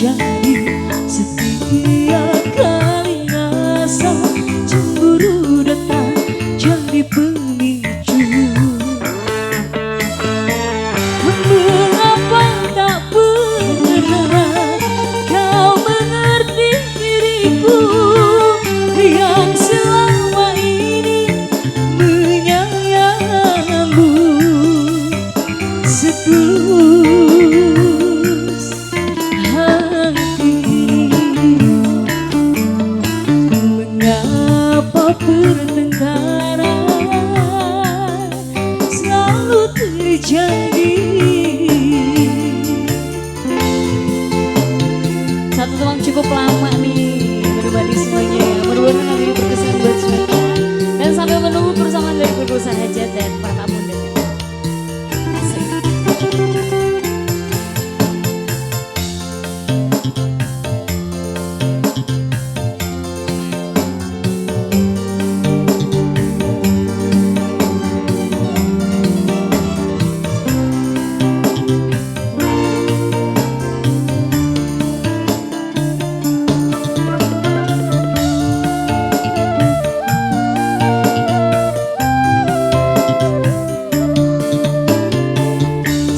terjadi setiap kali rasa cemburu datang jadi pemicu. Mengapa tak pernah kau mengerti diriku yang selama ini menyayangmu setulus hati. Mengapa pertengkaran selalu terjadi? Satu tuang cukup lama nih menemani semuanya ya. Mudah-mudahan lagu ini berkesan buat semuanya. Dan sambil menunggu persamaan dari Perkosaan Hajat dan para tamu undangan. Asik.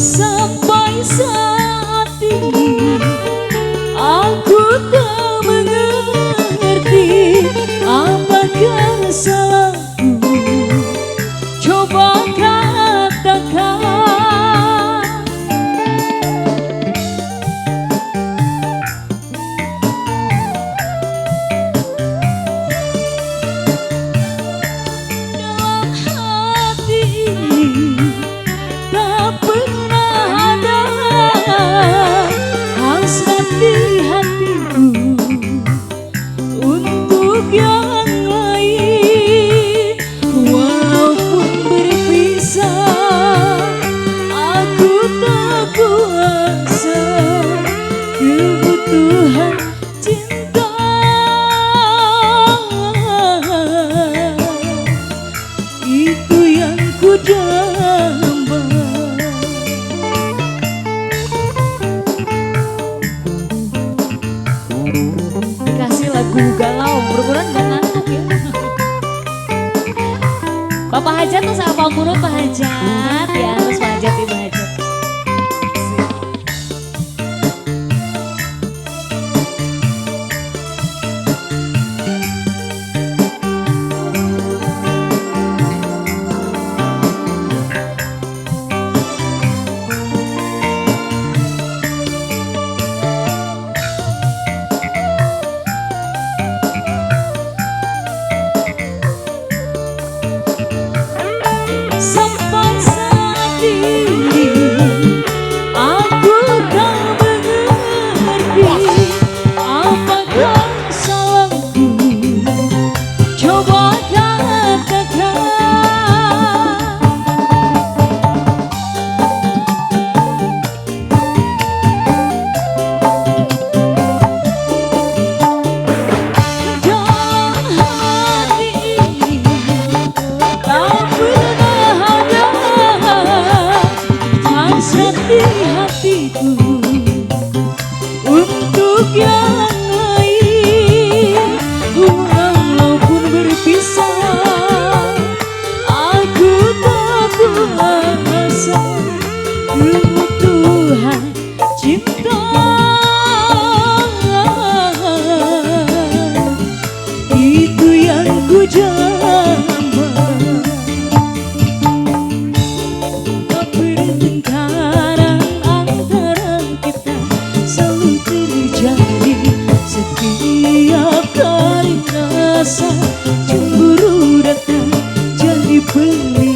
Sampai saat ini aku tak mengerti apakah salahku. Coba katakan. Dalam hati ini tak pernah ada hasrat di hatiku untuk yang lain. Walaupun berpisah, aku tak kuasa kebutuhan cinta. Itu yang ku damba. Dikasih lagu galau, mudah-mudahan gak ngantuk ya. Bapak Hajat tuh sama Pak Pak Hajat ya, terus Pak Hajat Ibu Hajat. Sampai saat ini aku tak mengerti apakah salahku. Coba katakan. Dalam hati ini tak pernah ada hasrat di hatiku untuk yang lain. Walaupun berpisah, aku tak kuasa kebutuhan cinta. Itu yang ku jamba. Pertengkaran antara kita selalu terjadi setiap kali rasa cemburu datang jadi pemicu.